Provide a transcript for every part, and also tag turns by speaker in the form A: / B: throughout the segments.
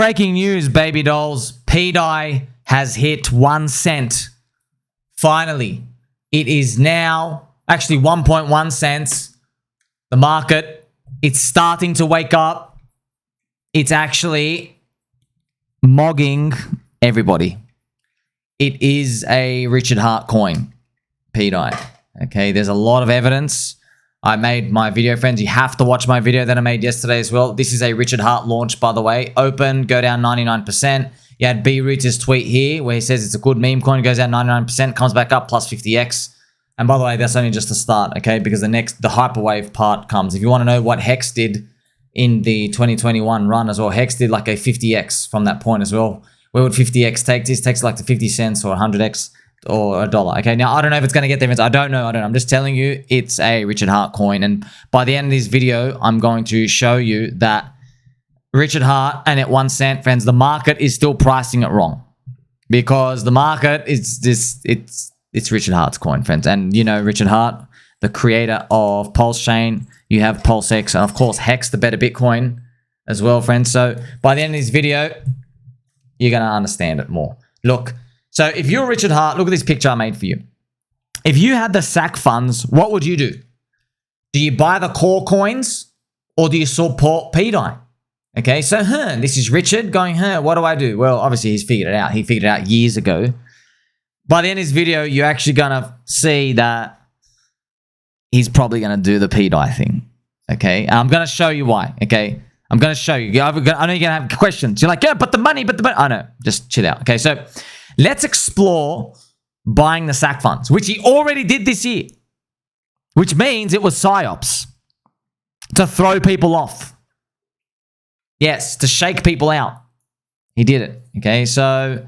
A: breaking news, baby dolls. pDAI has hit 1 cent. Finally, it is now actually 1.1 cents. The market, it's starting to wake up. It's actually mogging everybody. It is a Richard Hart coin, pDAI. Okay, there's a lot of evidence. I made my video, friends. You have to watch my video that I made yesterday as well. This is a Richard Hart launch, by the way. Open, go down 99%. You had B-Root's tweet here where he says it's a good meme coin. Goes down 99%, comes back up plus 50x. And by the way, that's only just the start, okay? Because the hyperwave part comes. If you want to know what Hex did in the 2021 run as well, Hex did like a 50x from that point as well. Where would 50x take this? Takes like the 50 cents or 100x. Or $1. Okay, now I don't know if it's going to get there. I don't know. I'm just telling you it's a Richard Hart coin. And by the end of this video, I'm going to show you that Richard Hart and at 1 cent, friends, the market is still pricing it wrong. Because the market is it's Richard Hart's coin, friends. And you know Richard Hart, the creator of PulseChain. You have PulseX and of course Hex, the better Bitcoin as well, friends. So by the end of this video, you're going to understand it more. Look. So if you're Richard Hart, look at this picture I made for you. If you had the Sac Funds, what would you do? Do you buy the core coins or do you support pDAI? Okay, so this is Richard going, what do I do? Well, obviously he's figured it out. He figured it out years ago. By the end of this video, you're actually going to see that he's probably going to do the pDAI thing. Okay, and I'm going to show you why. Okay, I'm going to show you. I know you're going to have questions. You're like, yeah, but the money. I know. Just chill out. Okay, so let's explore buying the Sac Funds, which he already did this year, which means it was psyops to throw people off. Yes, to shake people out. He did it. Okay, so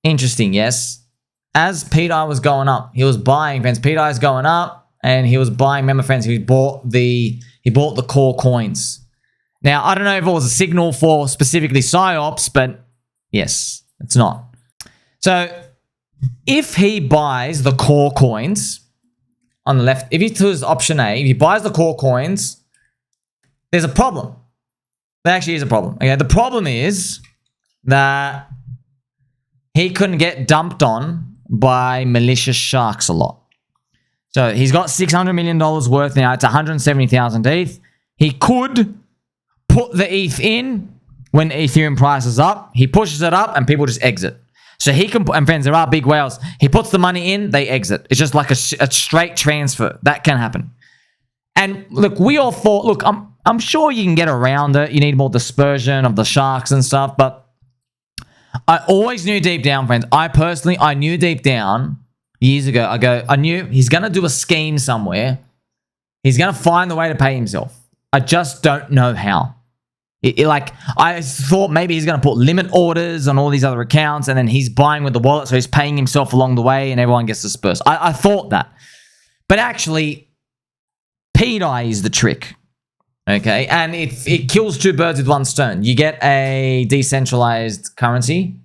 A: interesting. Yes, as pDAI was going up, he was buying, friends. pDAI is going up, and he was buying. Remember, friends, he bought the core coins. Now I don't know if it was a signal for specifically psyops, but yes. It's not. So if he buys the core coins on the left, if he chooses option A, if he buys the core coins, there's a problem. There actually is a problem. Okay, the problem is that he couldn't get dumped on by malicious sharks a lot. So he's got $600 million worth now. It's 170,000 ETH. He could put the ETH in when Ethereum price is up, he pushes it up and people just exit. So he can, and friends, there are big whales. He puts the money in, they exit. It's just like a straight transfer. That can happen. And look, we all thought, look, I'm sure you can get around it. You need more dispersion of the sharks and stuff. But I always knew deep down, friends, I knew deep down years ago, I knew he's going to do a scheme somewhere. He's going to find the way to pay himself. I just don't know how. Like, I thought maybe he's going to put limit orders on all these other accounts and then he's buying with the wallet, so he's paying himself along the way and everyone gets dispersed. I thought that. But actually, pDAI is the trick, okay? And it kills two birds with one stone. You get a decentralized currency,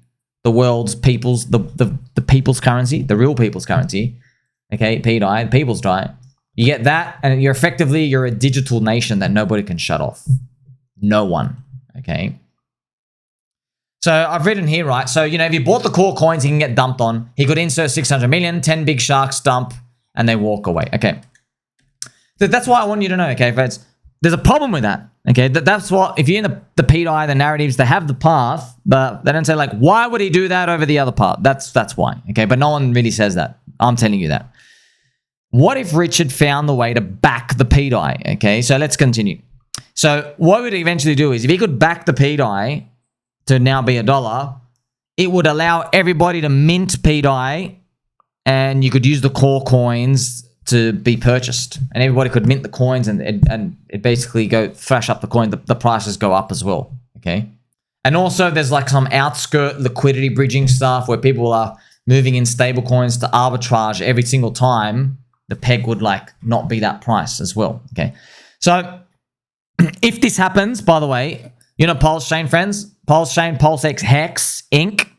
A: the world's people's, the people's currency, the real people's currency, okay? pDAI, people's DAI. You get that and you're a digital nation that nobody can shut off. No one, okay? So I've written here, right? So, you know, if you bought the core coins, he can get dumped on. He could insert 600 million, 10 big sharks dump, and they walk away, okay? So that's why I want you to know, okay, friends? There's a problem with that, okay? That's what, if you're in the pDAI, the narratives, they have the path, but they don't say, like, why would he do that over the other part? That's why, okay? But no one really says that. I'm telling you that. What if Richard found the way to back the pDAI, okay? So let's continue. So what we'd eventually do is if he could back the pDAI to now be $1, it would allow everybody to mint pDAI and you could use the core coins to be purchased. And everybody could mint the coins and it basically go thrash up the coin. The prices go up as well, okay? And also there's like some outskirt liquidity bridging stuff where people are moving in stablecoins to arbitrage every single time. The peg would like not be that price as well, okay? So if this happens, by the way, you know PulseChain, friends? PulseChain, PulseX, Hex, Inc.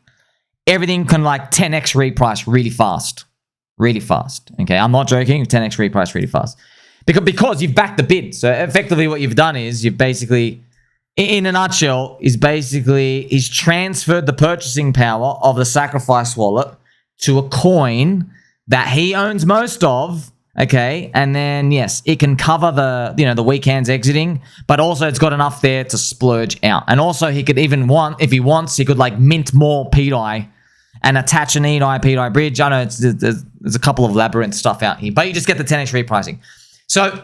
A: Everything can like 10x reprice really fast. Really fast. Okay, I'm not joking. 10x reprice really fast. Because you've backed the bid. So effectively what you've done is you've basically in a nutshell, is basically he's transferred the purchasing power of the sacrifice wallet to a coin that he owns most of. Okay, and then yes, it can cover the the weekends exiting, but also it's got enough there to splurge out. And also he could even if he wants, he could like mint more pDAI and attach an EDI pDAI bridge. I know there's a couple of labyrinth stuff out here, but you just get the 10x repricing. So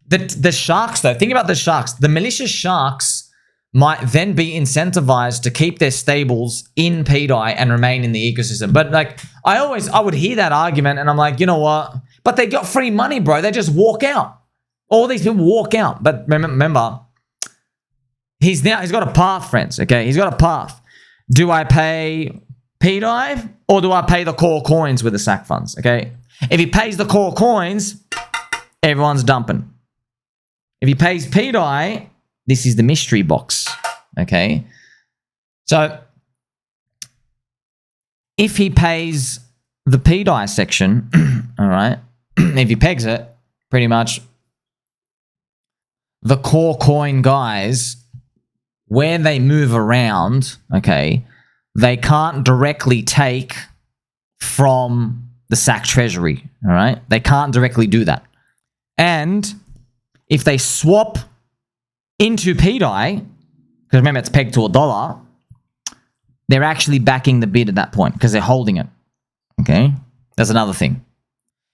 A: the sharks though, think about the sharks. The malicious sharks might then be incentivized to keep their stables in pDAI and remain in the ecosystem. But like I would hear that argument and I'm like, you know what? But they got free money, bro. They just walk out. All these people walk out. But remember, he's got a path, friends. Okay, he's got a path. Do I pay pDAI or do I pay the core coins with the Sac Funds? Okay, if he pays the core coins, everyone's dumping. If he pays pDAI, this is the mystery box. Okay, so if he pays the pDAI section, all right. If he pegs it, pretty much the core coin guys, where they move around, okay, they can't directly take from the SAC treasury, all right? They can't directly do that. And if they swap into pDAI, because remember it's pegged to $1, they're actually backing the bid at that point because they're holding it, okay? That's another thing.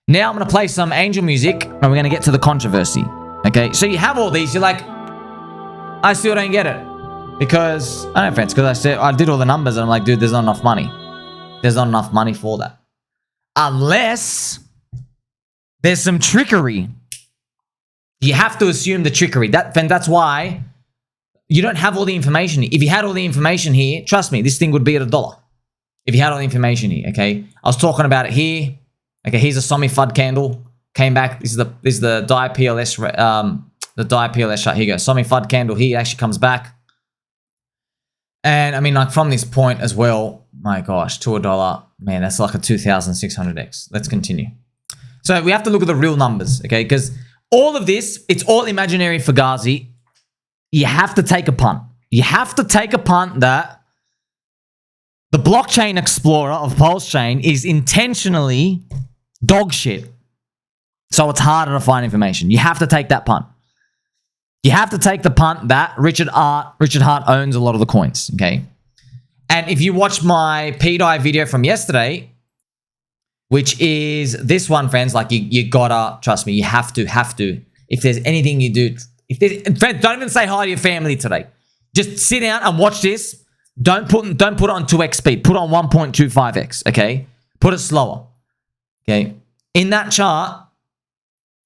A: Now I'm going to play some angel music and we're going to get to the controversy. Okay, so you have all these. You're like, I still don't get it. Because, I don't know, friends, because I did all the numbers and I'm like, dude, there's not enough money. There's not enough money for that. Unless there's some trickery. You have to assume the trickery. That's why you don't have all the information. If you had all the information here, trust me, this thing would be at $1. If you had all the information here, okay? I was talking about it here. Okay, here's a Sommi FUD candle. Came back. This is the DAI PLS the DAI PLS chart. Here you go. Sommi FUD candle here actually comes back. And I mean, like from this point as well, my gosh, to $1, man, that's like a 2,600x. Let's continue. So we have to look at the real numbers, okay? Because all of this, it's all imaginary for Ghazi. You have to take a punt. You have to take a punt that the blockchain explorer of PulseChain is intentionally dog shit. So it's harder to find information. You have to take that punt. You have to take the punt that Richard Hart owns a lot of the coins, okay? And if you watch my pDAI video from yesterday, which is this one, friends, like you gotta, trust me, you have to. If there's anything you do, friends, don't even say hi to your family today. Just sit down and watch this. Don't put it on 2x speed. Put it on 1.25x, okay? Put it slower, okay? In that chart,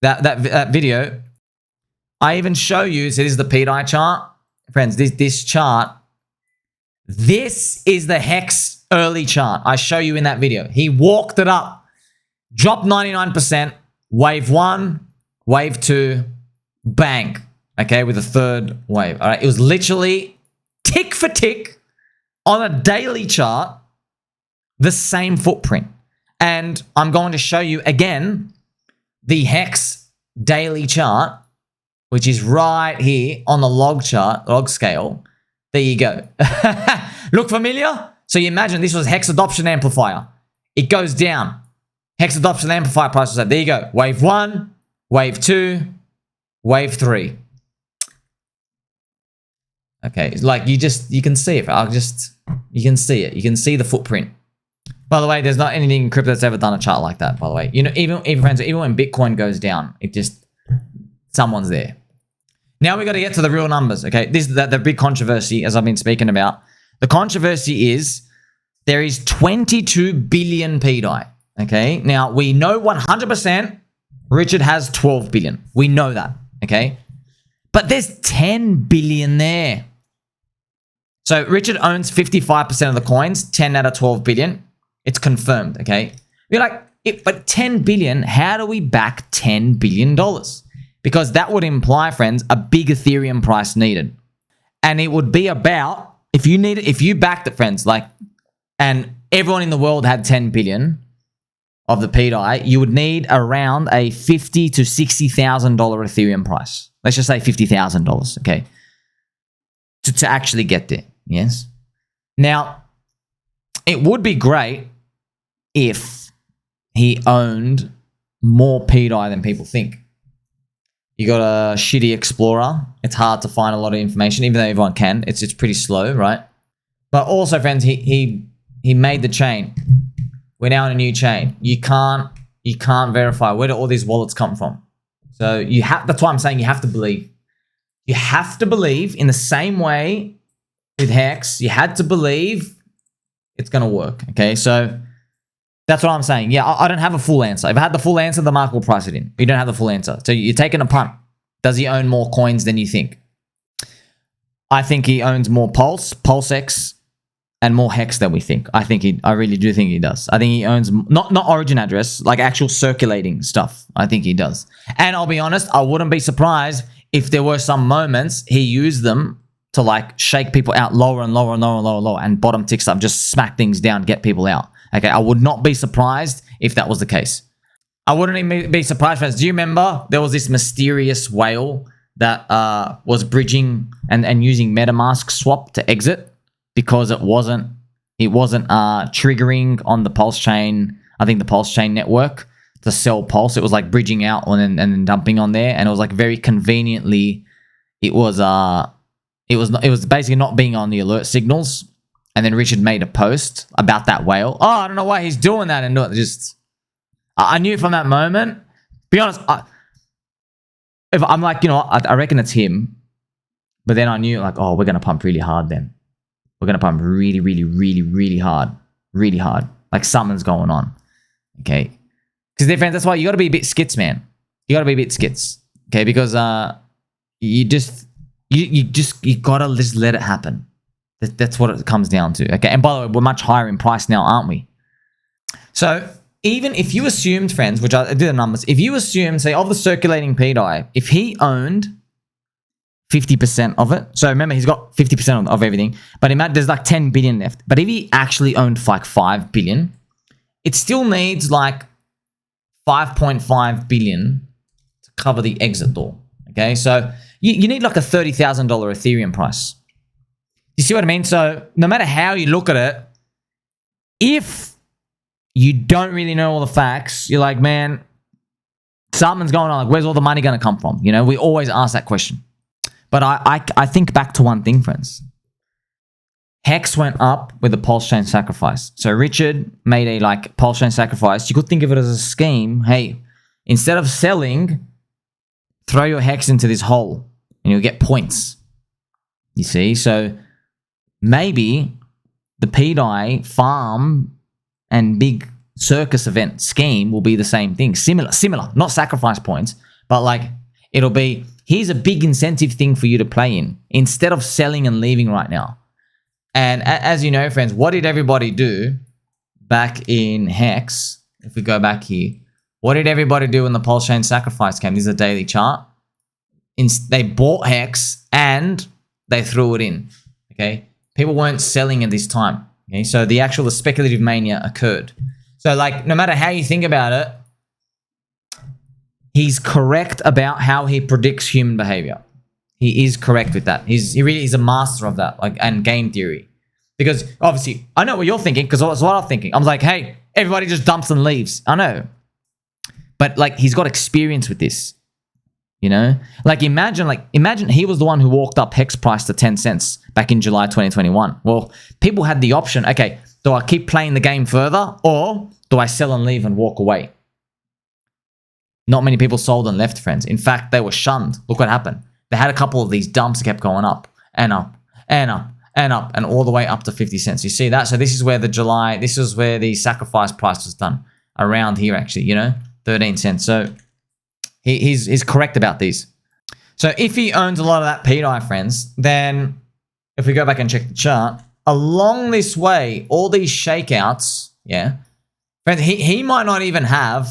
A: that video, I even show you, so this is the pDAI chart. Friends, this chart, this is the Hex early chart. I show you in that video. He walked it up, dropped 99%, wave 1, wave 2, bang, okay, with a third wave. All right, it was literally tick for tick on a daily chart, the same footprint. And I'm going to show you again the Hex daily chart, which is right here on the log chart, log scale. There you go. Look familiar? So you imagine this was Hex adoption amplifier. It goes down. Hex adoption amplifier price was up. There you go. Wave 1, wave 2, wave 3. Okay, like you can see it. You can see it. You can see the footprint. By the way, there's not anything in crypto that's ever done a chart like that, by the way. You know, even friends, even when Bitcoin goes down, it just, someone's there. Now we got to get to the real numbers, okay? This is the big controversy, as I've been speaking about. The controversy is there is 22 billion pDAI, okay? Now, we know 100% Richard has 12 billion. We know that, okay? But there's 10 billion there. So Richard owns 55% of the coins, 10 out of 12 billion. It's confirmed, okay? You're like, but 10 billion, how do we back $10 billion? Because that would imply, friends, a big Ethereum price needed. And it would be about, if you backed it, friends, like, and everyone in the world had 10 billion of the pDAI, you would need around a $50,000 to $60,000 Ethereum price. Let's just say $50,000, okay? to actually get there. Yes. Now, it would be great if he owned more pDAI than people think. You got a shitty Explorer. It's hard to find a lot of information, even though everyone can. It's pretty slow, right? But also, friends, he made the chain. We're now in a new chain. You can't verify where do all these wallets come from. So you have. That's why I'm saying you have to believe. You have to believe in the same way with Hex. You had to believe it's gonna work. Okay, so that's what I'm saying. Yeah, I don't have a full answer. If I had the full answer, the market will price it in. You don't have the full answer. So you're taking a punt. Does he own more coins than you think? I think he owns more PulseX, and more Hex than we think. I really do think he does. I think he owns not origin address, like actual circulating stuff. I think he does. And I'll be honest, I wouldn't be surprised if there were some moments he used them to like shake people out lower and lower and lower and lower and lower and bottom ticks up, just smack things down, get people out. Okay, I would not be surprised if that was the case. I wouldn't even be surprised, friends. Do you remember there was this mysterious whale that was bridging and using MetaMask swap to exit because it wasn't triggering on the PulseChain, I think the PulseChain network to sell Pulse. It was like bridging out and then dumping on there, and it was like very conveniently, it was basically not being on the alert signals. And then Richard made a post about that whale. Oh, I don't know why he's doing that, and just I knew from that moment. Be honest, if I'm like, I reckon it's him, but then I knew like, oh, we're gonna pump really hard then. We're going to pump really, really, really, really hard. Really hard. Like something's going on. Okay. Because that's why you got to be a bit skits, man. You got to be a bit skits. Okay. Because you got to just let it happen. That's what it comes down to. Okay. And by the way, we're much higher in price now, aren't we? So even if you assumed, friends, which I did the numbers, if you assume, say, of the circulating pDAI, if he owned 50% of it. So remember, he's got 50% of everything. But imagine there's like 10 billion left. But if he actually owned like 5 billion, it still needs like 5.5 billion to cover the exit door. Okay, so you need like a $30,000 Ethereum price. You see what I mean? So no matter how you look at it, if you don't really know all the facts, you're like, man, something's going on. Like, where's all the money going to come from? We always ask that question. But I think back to one thing, friends. Hex went up with the PulseChain sacrifice. So Richard made a like PulseChain sacrifice. You could think of it as a scheme. Hey, instead of selling, throw your Hex into this hole and you'll get points. You see? So maybe the pDAI farm and big circus event scheme will be the same thing. Similar, not sacrifice points, but like it'll be, here's a big incentive thing for you to play in instead of selling and leaving right now. And as you know, friends, what did everybody do back in Hex? If we go back here, what did everybody do when the PulseChain sacrifice came? This is a daily chart. They bought Hex and they threw it in. Okay, people weren't selling at this time. Okay, so the speculative mania occurred. So like, no matter how you think about it, he's correct about how he predicts human behavior. He is correct with that. He really is a master of that, like, and game theory. Because obviously, I know what you're thinking, because that's what I'm thinking. I'm like, hey, everybody just dumps and leaves. I know. But like, he's got experience with this. Like imagine he was the one who walked up Hex price to 10 cents back in July 2021. Well, people had the option, okay, do I keep playing the game further or do I sell and leave and walk away? Not many people sold and left, friends. In fact, they were shunned. Look what happened. They had a couple of these dumps that kept going up and up and up and up and all the way up to 50 cents. You see that? So this is where the sacrifice price was done. Around here, actually, 13 cents. So he's correct about these. So if he owns a lot of that pDAI, friends, then if we go back and check the chart, along this way, all these shakeouts, yeah, friends, he might not even have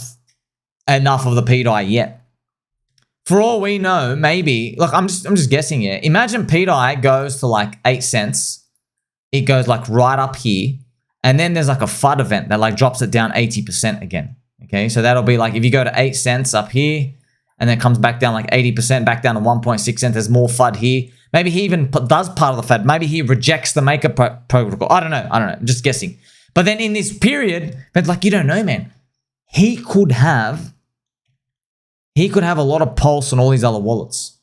A: enough of the pDAI yet. For all we know, maybe, look, I'm just guessing here. Imagine pDAI goes to like 8 cents. It goes like right up here. And then there's like a FUD event that like drops it down 80% again. Okay, so that'll be like if you go to 8 cents up here and then comes back down like 80%, back down to 1.6 cents, there's more FUD here. Maybe he even does part of the Fed. Maybe he rejects the maker protocol. I don't know. I'm just guessing. But then in this period, it's like, you don't know, man. He could have a lot of Pulse and all these other wallets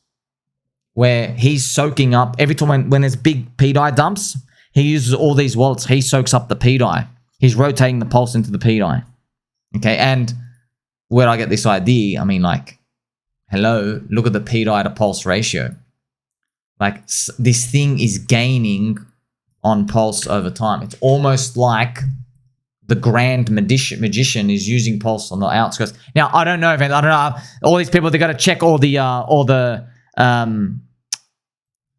A: where he's soaking up every time when there's big pDAI dumps, he uses all these wallets. He soaks up the pDAI. He's rotating the Pulse into the pDAI. Okay, and where I get this idea, I mean, like, hello, look at the pDAI to Pulse ratio. Like, this thing is gaining on Pulse over time. It's almost like the grand magician is using Pulse on the outskirts. Now, I don't know, man. I don't know. All these people, they got to check all the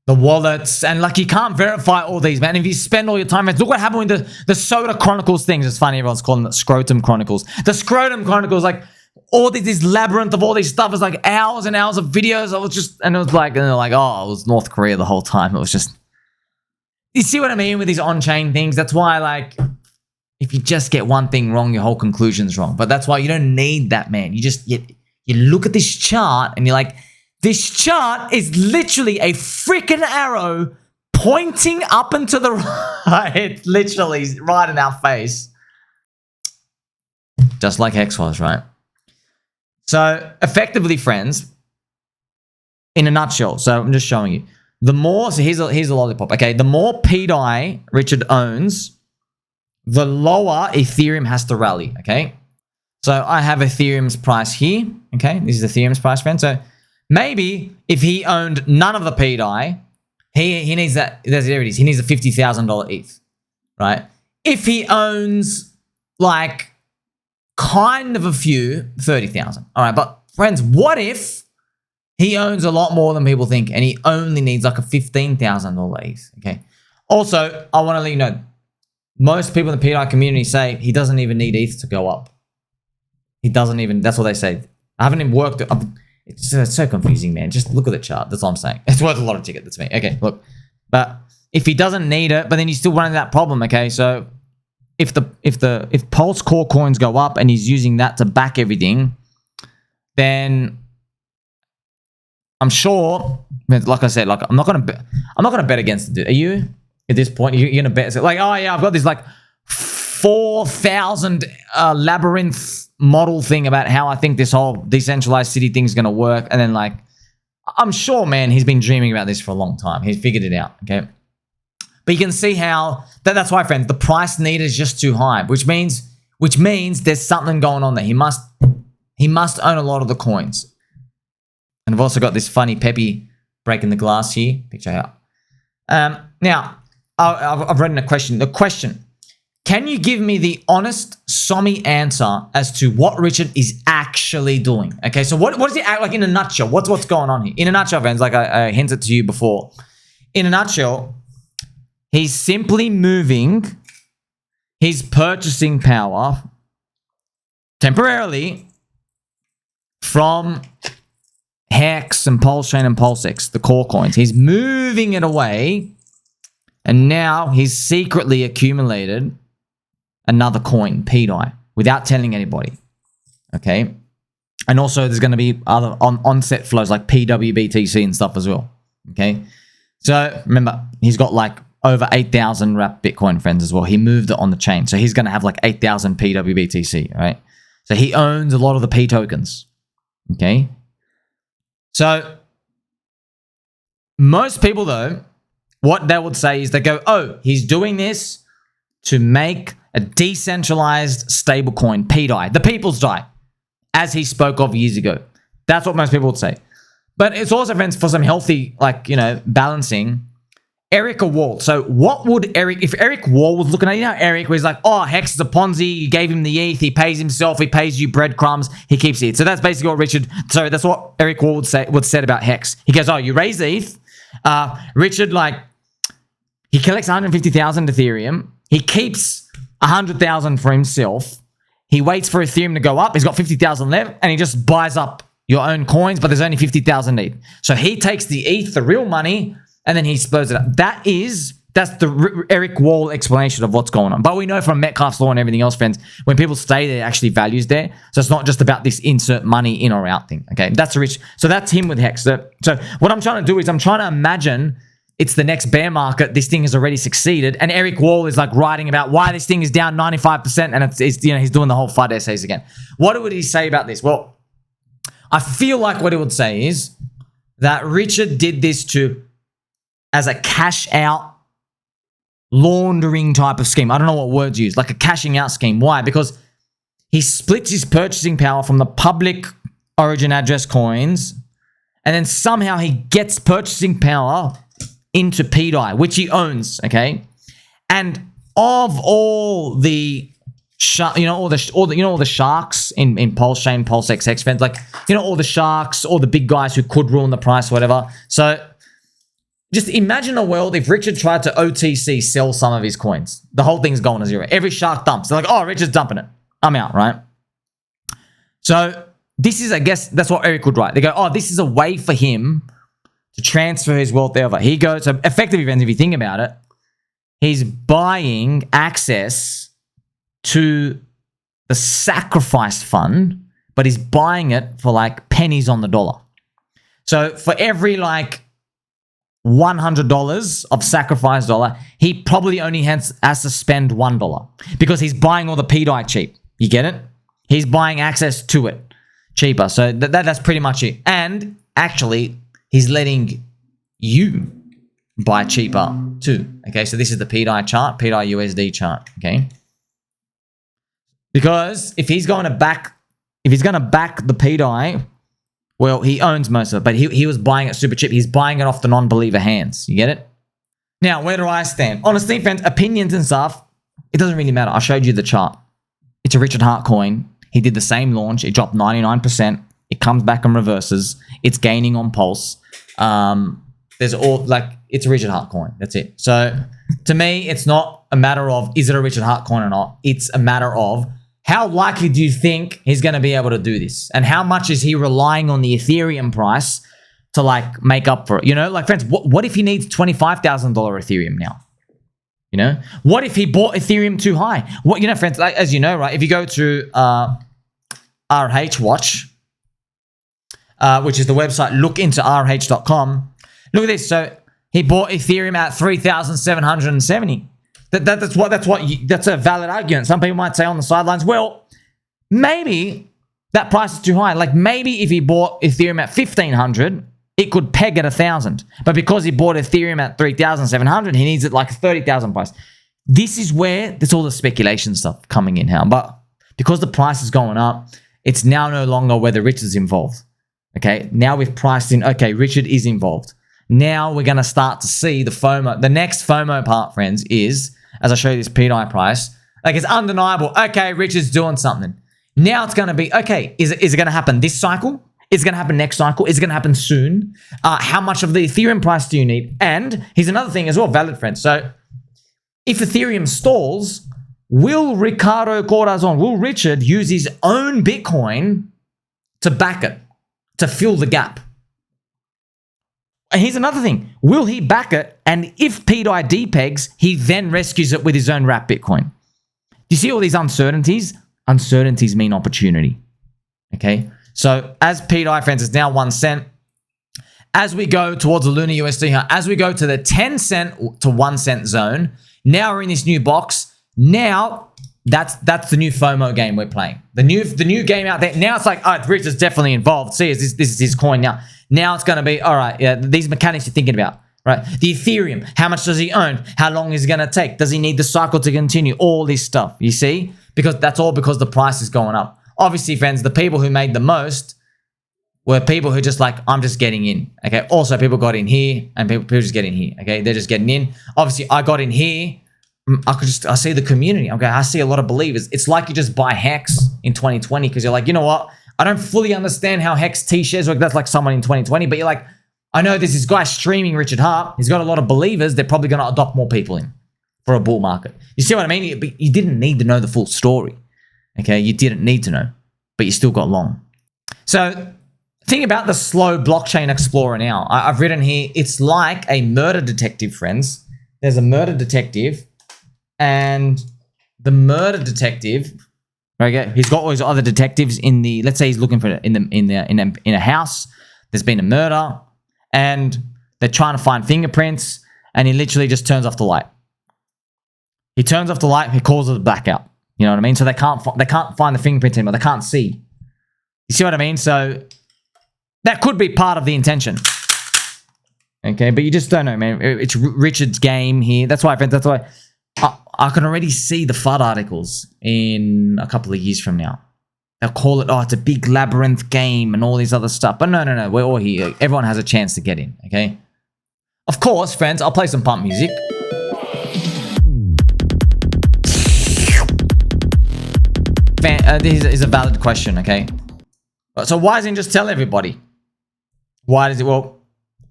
A: wallets, and like, you can't verify all these, man. If you spend all your time, look what happened with the Soda Chronicles things. It's funny, everyone's calling it Scrotum Chronicles. The Scrotum Chronicles, like, all this labyrinth of all these stuff is like hours and hours of videos. And it was like, and they're like, oh, it was North Korea the whole time. It was just, you see what I mean with these on-chain things? That's why, like, if you just get one thing wrong, your whole conclusion's wrong. But that's why you don't need that, man. You just, you look at this chart and you're like, this chart is literally a freaking arrow pointing up and to the right, literally right in our face. Just like Hex was, right? So effectively, friends, in a nutshell, so I'm just showing you. The more, so here's a lollipop, okay? The more pDAI Richard owns, the lower Ethereum has to rally, okay? So I have Ethereum's price here, okay? This is Ethereum's price, friend. So maybe if he owned none of the pDAI, he needs that, there it is. He needs a $50,000 ETH, right? If he owns like kind of a few, 30,000. All right, but friends, what if he owns a lot more than people think and he only needs like a $15,000 ETH, okay? Also, I want to let you know, most people in the pDAI community say he doesn't even need ETH to go up. He doesn't even, that's what they say. I haven't even worked, it's so confusing, man. Just look at the chart, that's all I'm saying. It's worth a lot of ticket, that's me. Okay, look. But if he doesn't need it, but then he's still running that problem, okay? So if Pulse core coins go up and he's using that to back everything, then I'm sure, like I said, like I'm not gonna bet against it. Are you at this point? You're gonna bet like, oh yeah, I've got this like 4,000 labyrinth model thing about how I think this whole decentralized city thing is gonna work, and then like I'm sure, man, he's been dreaming about this for a long time. He's figured it out, okay? But you can see how that's why, friends, the price need is just too high, which means there's something going on there. He must own a lot of the coins. And I've also got this funny Peppy breaking the glass here. Picture out. Now, I've written a question. The question: can you give me the honest Sommi answer as to what Richard is actually doing? Okay, so what does he act like in a nutshell? What's going on here? In a nutshell, friends, like I hinted to you before. In a nutshell, he's simply moving his purchasing power temporarily from Hex and PulseChain and PulseX, the core coins. He's moving it away, and now he's secretly accumulated another coin, pDAI, without telling anybody. Okay? And also there's going to be other onset flows like PWBTC and stuff as well. Okay? So remember, he's got like over 8,000 wrapped Bitcoin, friends, as well. He moved it on the chain. So he's going to have like 8,000 PWBTC, right? So he owns a lot of the P tokens. Okay? So most people, though, what they would say is they go, oh, he's doing this to make a decentralized stablecoin, pDAI, the people's DAI, as he spoke of years ago. That's what most people would say. But it's also, friends, for some healthy, like, you know, balancing, Eric or Wall. So what would Eric, if Eric Wall was looking at, you know, Eric was like, oh, Hex is a Ponzi, you gave him the ETH, he pays himself, he pays you breadcrumbs, he keeps it. So that's basically what that's what Eric Wall would say about Hex. He goes, oh, you raise ETH, Richard, like, he collects 150,000 Ethereum, he keeps 100,000 for himself, he waits for Ethereum to go up, he's got 50,000 left, and he just buys up your own coins, but there's only 50,000 ETH. So he takes the ETH, the real money, and then he splits it up. That's the Eric Wall explanation of what's going on. But we know from Metcalfe's law and everything else, friends, when people stay there, actually values there. So it's not just about this insert money in or out thing. Okay, that's rich. So that's him with Hex. So what I'm trying to do is I'm trying to imagine it's the next bear market. This thing has already succeeded. And Eric Wall is like writing about why this thing is down 95%. And it's you know, he's doing the whole FUD essays again. What would he say about this? Well, I feel like what he would say is that Richard did this as a cash out laundering type of scheme. I don't know what words used, like a cashing out scheme. Why? Because he splits his purchasing power from the public origin address coins, and then somehow he gets purchasing power into pDAI, which he owns, okay? And of all the all the sharks in PulseChain, PulseXX fans, like, you know, all the sharks, all the big guys who could ruin the price, whatever. So just imagine a world if Richard tried to OTC sell some of his coins. The whole thing's going to zero. Every shark dumps. They're like, oh, Richard's dumping it. I'm out, right? So this is, I guess, that's what Eric would write. They go, oh, this is a way for him to transfer his wealth over. He goes, so effectively, if you think about it, he's buying access to the sacrifice fund, but he's buying it for like pennies on the dollar. So for every like $100 of sacrifice dollar, he probably only has to spend $1 because he's buying all the pDAI cheap. You get it? He's buying access to it cheaper. So that's pretty much it. And actually, he's letting you buy cheaper too. Okay, so this is the pDAI chart, pDAI USD chart. Okay, because if he's going to back the pDAI, well, he owns most of it, but he was buying it super cheap. He's buying it off the non-believer hands. You get it? Now, where do I stand? Honestly, friends, opinions and stuff, it doesn't really matter. I showed you the chart. It's a Richard Hart coin. He did the same launch. It dropped 99%. It comes back and reverses. It's gaining on Pulse. There's all, like, it's a Richard Hart coin. That's it. So to me, it's not a matter of is it a Richard Hart coin or not. It's a matter of how likely do you think he's going to be able to do this? And how much is he relying on the Ethereum price to like make up for it? You know, like, friends, what if he needs $25,000 Ethereum now? You know, what if he bought Ethereum too high? What, you know, friends, like, as you know, right? If you go to RH Watch, which is the website, lookintorh.com. Look at this. So he bought Ethereum at 3,770. That's a valid argument. Some people might say on the sidelines, well, maybe that price is too high. Like maybe if he bought Ethereum at 1,500, it could peg at 1,000. But because he bought Ethereum at 3,700, he needs it like a 30,000 price. This is where there's all the speculation stuff coming in now. But because the price is going up, it's now no longer whether Richard's involved. Okay, now we've priced in, okay, Richard is involved. Now we're going to start to see the FOMO. The next FOMO part, friends, is, as I show you this pDAI price, like it's undeniable. Okay, Richard's doing something. Now it's going to be, okay, is it going to happen this cycle? Is it going to happen next cycle? Is it going to happen soon? How much of the Ethereum price do you need? And here's another thing as well, valid friends. So if Ethereum stalls, will Richard use his own Bitcoin to back it, to fill the gap? And here's another thing. Will he back it? And if pDAI depegs, he then rescues it with his own wrapped Bitcoin. Do you see all these uncertainties? Uncertainties mean opportunity. Okay? So as pDAI, friends, is now 1 cent. As we go towards the Luna USD here, as we go to the 10 cent to 1 cent zone, now we're in this new box. Now that's the new FOMO game we're playing. The new game out there. Now it's like, oh, Richard's definitely involved. See, this is his coin now. Now it's going to be, all right, yeah, these mechanics you're thinking about, right? The Ethereum, how much does he own? How long is it going to take? Does he need the cycle to continue? All this stuff, you see? Because that's all because the price is going up. Obviously, friends, the people who made the most were people who just like, I'm just getting in, okay? Also, people got in here and people just get in here, okay? They're just getting in. Obviously, I got in here. I see the community, okay? I see a lot of believers. It's like you just buy Hex in 2020 because you're like, you know what? I don't fully understand how Hex T-shares work. That's like someone in 2020, but you're like, I know there's this guy streaming Richard Hart. He's got a lot of believers. They're probably going to adopt more people in for a bull market. You see what I mean? You didn't need to know the full story, okay? You didn't need to know, but you still got long. So think about the slow blockchain explorer now. I've written here, it's like a murder detective, friends. There's a murder detective, and the murder detective, okay, he's got all his other detectives in the, let's say he's looking for it in a house. There's been a murder and they're trying to find fingerprints. and he literally just turns off the light. He turns off the light, he calls it a blackout. You know what I mean? So they can't find the fingerprint anymore. They can't see. You see what I mean? So that could be part of the intention. Okay, but you just don't know, man. It's Richard's game here. That's why, friends, that's why I can already see the FUD articles in a couple of years from now. They'll call it, oh, it's a big labyrinth game and all these other stuff. But no, we're all here. Everyone has a chance to get in, okay? Of course, friends, I'll play some pump music. This is a valid question, okay? So why doesn't he just tell everybody? Why does it? Well,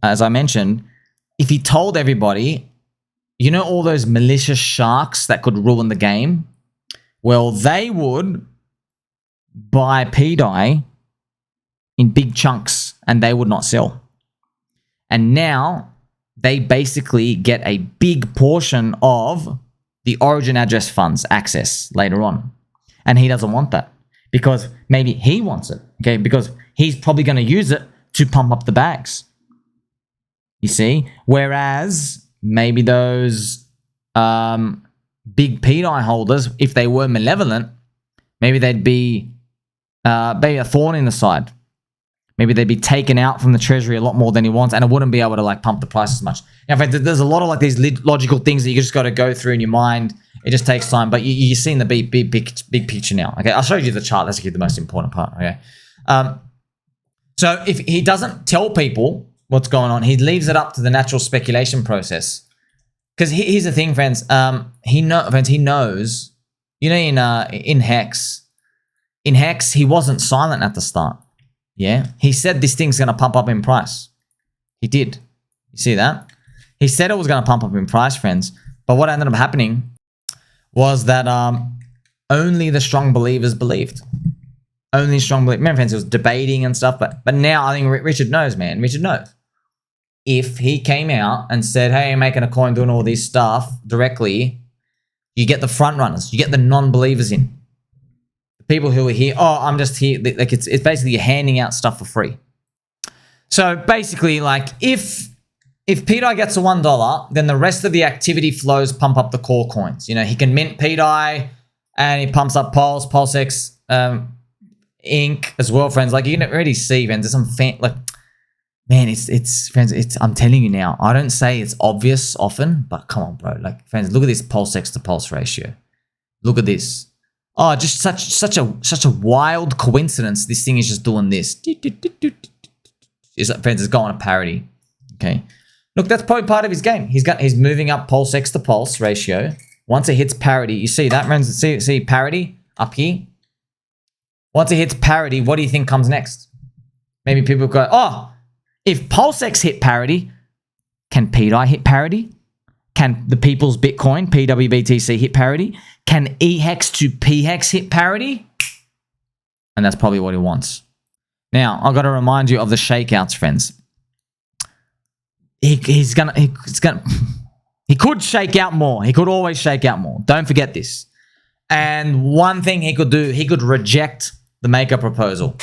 A: as I mentioned, if he told everybody, you know all those malicious sharks that could ruin the game? Well, they would buy pDAI in big chunks and they would not sell. And now they basically get a big portion of the origin address funds access later on. And he doesn't want that because maybe he wants it, okay? Because he's probably going to use it to pump up the bags. You see? Whereas maybe those big pDAI holders, if they were malevolent, maybe they'd be a thorn in the side. Maybe they'd be taken out from the treasury a lot more than he wants, and it wouldn't be able to like pump the price as much. Now, in fact, there's a lot of like these logical things that you just got to go through in your mind. It just takes time, but you're seeing the big picture now. Okay, I'll show you the chart. That's actually the most important part. Okay, so if he doesn't tell people what's going on, he leaves it up to the natural speculation process. Because here's the thing, friends. He knows. You know, in Hex, he wasn't silent at the start. Yeah, he said this thing's gonna pump up in price. He did. You see that? He said it was gonna pump up in price, friends. But what ended up happening was that only the strong believers believed. Only strong believers. Remember, friends, it was debating and stuff. But now I think Richard knows, man. Richard knows. If he came out and said, hey, I'm making a coin, doing all this stuff directly, you get the front runners. You get the non-believers in. The people who are here, oh, I'm just here. Like it's basically you're handing out stuff for free. So basically, like if pDAI gets to $1, then the rest of the activity flows pump up the core coins. You know, he can mint pDAI and he pumps up Pulse, PulseX, Inc. as well, friends. Like you can already see, friends, there's some like, man, it's friends, I'm telling you now, I don't say it's obvious often, but come on, bro. Like, friends, look at this PulseX to Pulse ratio. Look at this. Oh, just such a wild coincidence. This thing is just doing this. Friends, it's going to parity. Okay. Look, that's probably part of his game. He's moving up PulseX to Pulse ratio. Once it hits parity, you see that, friends? See parity up here? Once it hits parity, what do you think comes next? Maybe people go, oh, if PulseX hit parity, can pDAI hit parity? Can the People's Bitcoin, PWBTC, hit parity? Can EHEX to PHEX hit parity? And that's probably what he wants. Now, I've got to remind you of the shakeouts, friends. He could shake out more. He could always shake out more. Don't forget this. And one thing he could do, he could reject the maker proposal.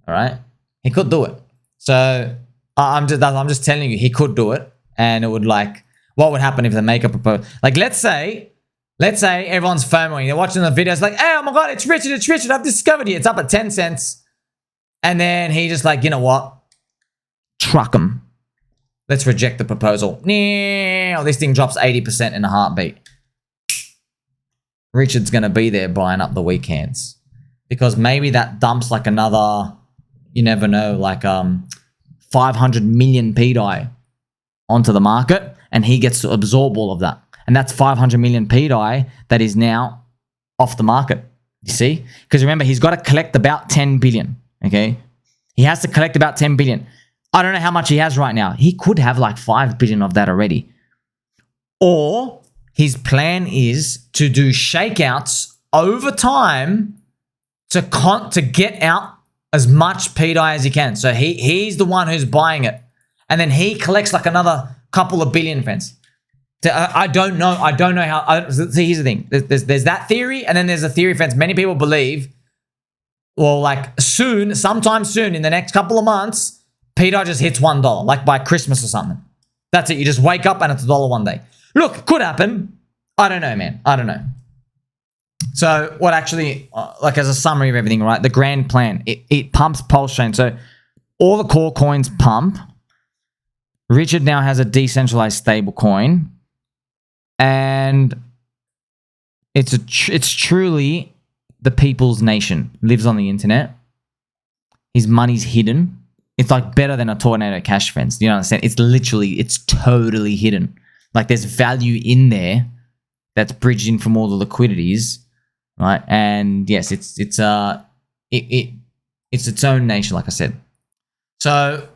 A: All right, he could do it. So I'm just telling you, he could do it, and it would like, what would happen if the maker proposal? Like, let's say everyone's FOMOing. They're watching the videos, like, hey, oh my god, it's Richard. I've discovered it. It's up at 10 cents, and then he just like, you know what? Truck him. Let's reject the proposal. This thing drops 80% in a heartbeat. Richard's going to be there buying up the weak hands. Because maybe that dumps like another, you never know, like 500 million pDAI onto the market. And he gets to absorb all of that. And that's 500 million pDAI that is now off the market. You see? Because remember, he's got to collect about 10 billion. Okay? He has to collect about 10 billion. I don't know how much he has right now. He could have like 5 billion of that already. Or his plan is to do shakeouts over time to get out as much pDAI as he can. So he's the one who's buying it. And then he collects like another couple of billion, friends. I don't know how. So here's the thing. There's that theory, and then there's a theory, friends. Many people believe, well, like sometime soon, in the next couple of months, pDAI just hits $1, like by Christmas or something. That's it. You just wake up and it's $1 one day. Look, could happen. I don't know, man. I don't know. So what actually, like as a summary of everything, right? The grand plan, it pumps PulseChain. So all the core coins pump. Richard now has a decentralized stable coin. And it's truly the people's nation. Lives on the internet. His money's hidden. It's like better than a tornado cash, friends. You know what I'm saying? It's totally hidden. Like there's value in there that's bridged in from all the liquidities, right? And yes, it's its own nation, like I said. So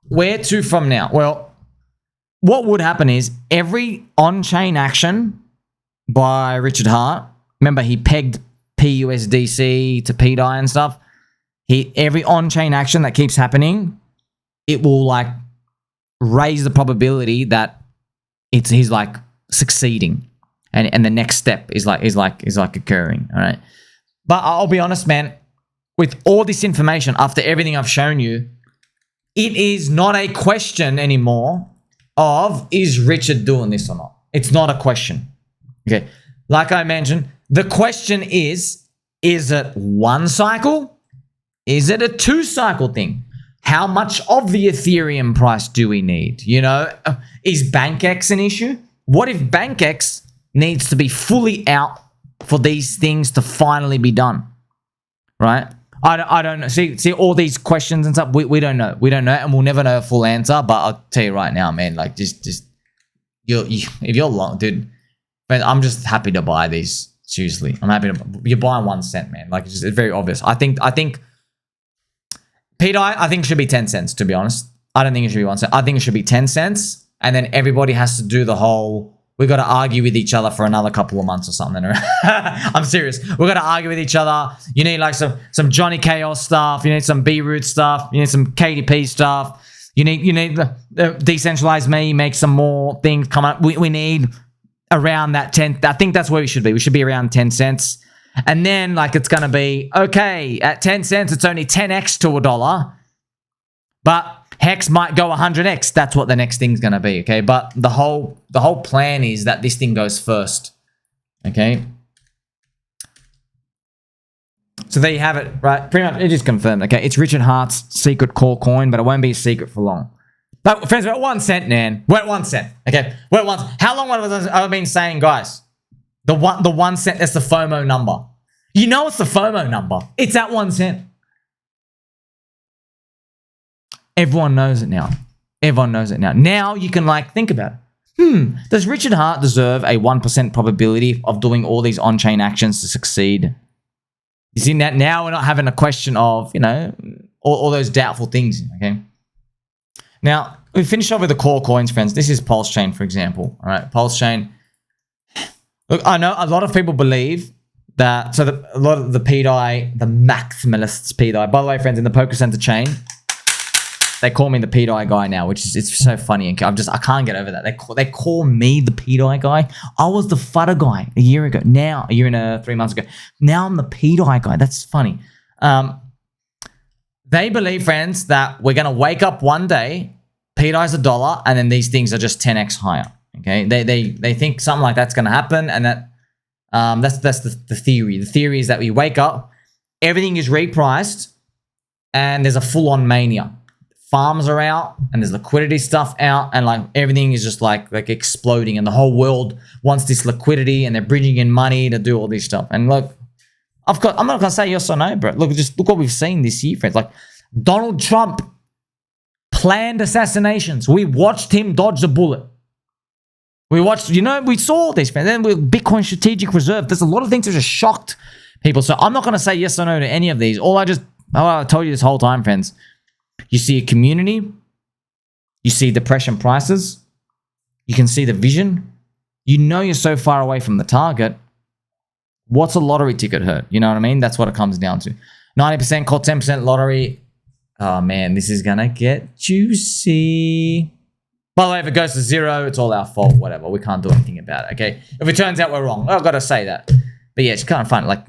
A: where to from now? Well, what would happen is every on-chain action by Richard Hart, remember he pegged PUSDC to pDAI and stuff. Every on-chain action that keeps happening, it will like raise the probability that he's like succeeding, and the next step is like occurring. All right, but I'll be honest, man. With all this information, after everything I've shown you, it is not a question anymore of is Richard doing this or not. It's not a question. Okay, like I mentioned, the question is it one cycle? Is it a 2-cycle thing? How much of the Ethereum price do we need? You know, is BankX an issue? What if BankX needs to be fully out for these things to finally be done? Right? I don't know. See all these questions and stuff. We don't know. We don't know, and we'll never know a full answer. But I'll tell you right now, man. Like, just if you're long, dude, man, I'm just happy to buy these. Seriously, I'm happy to. You're buying 1 cent, man. Like, it's very obvious. I think pDAI, I think should be 10 cents, to be honest. I don't think it should be 1 cent. I think it should be 10 cents. And then everybody has to do the whole, we got to argue with each other for another couple of months or something. I'm serious. We got to argue with each other. You need like some Johnny Chaos stuff. You need some B-Root stuff. You need some KDP stuff. You need the decentralized me, make some more things come up. We need around that 10. I think that's where we should be. We should be around 10 cents. And then like it's going to be, okay, at 10 cents, it's only 10x to $1. But Hex might go 100x. That's what the next thing's going to be, okay? But the whole plan is that this thing goes first, okay? So there you have it, right? Pretty much, it is confirmed, okay? It's Richard Hart's secret core coin, but it won't be a secret for long. But friends, we're at 1 cent, man. We're at 1 cent, okay? We're at 1 cent. How long have I been saying, guys? The 1 cent, that's the FOMO number. You know it's the FOMO number. It's at 1 cent. Everyone knows it now. Everyone knows it now. Now you can like think about it. Does Richard Hart deserve a 1% probability of doing all these on-chain actions to succeed? You see, now we're not having a question of, you know, all those doubtful things, okay? Now, we finish off with the core coins, friends. This is PulseChain, for example. All right, PulseChain. Look, I know a lot of people believe that, a lot of the pDAI, the maximalists pDAI. By the way, friends, in the Poker Center chain, they call me the pDAI guy now, which is, it's so funny. And I can't get over that. They call me the pDAI guy. I was the fudder guy a year ago. Now, a year and 3 months ago. Now I'm the pDAI guy. That's funny. They believe, friends, that we're going to wake up one day, pDAI's $1, and then these things are just 10x higher. Okay, they think something like that's going to happen, and that's the theory. The theory is that we wake up, everything is repriced, and there's a full-on mania. Farms are out, and there's liquidity stuff out, and like everything is just like exploding, and the whole world wants this liquidity, and they're bringing in money to do all this stuff. And look, I'm not gonna say yes or no, bro. Look what we've seen this year, friends. Like Donald Trump planned assassinations. We watched him dodge the bullet. We watched, we saw this, man. Then with Bitcoin Strategic Reserve, there's a lot of things that just shocked people. So I'm not going to say yes or no to any of these. I told you this whole time, friends. You see a community. You see depression prices. You can see the vision. You know you're so far away from the target. What's a lottery ticket hurt? You know what I mean? That's what it comes down to. 90% call 10% lottery. Oh, man, this is going to get juicy. By the way, if it goes to 0, it's all our fault, whatever. We can't do anything about it, okay? If it turns out we're wrong, I've got to say that. But yeah, it's kind of fun. Like,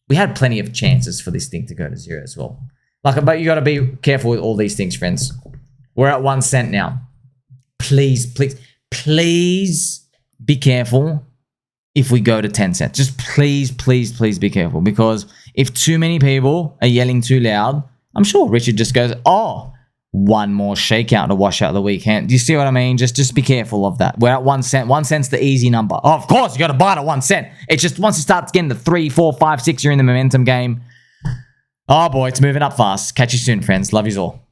A: we had plenty of chances for this thing to go to 0 as well. Like, but you got to be careful with all these things, friends. We're at 1 cent now. please, please, please be careful if we go to 10 cents. Just please, please, please be careful, because if too many people are yelling too loud, I'm sure Richard just goes, oh, one more shakeout to wash out the weekend. Do you see what I mean? Just be careful of that. We're at 1 cent. 1 cent's the easy number. Oh, of course, you got to buy it at 1 cent. It's just once it starts getting to 3, 4, 5, 6, you're in the momentum game. Oh boy, it's moving up fast. Catch you soon, friends. Love yous all.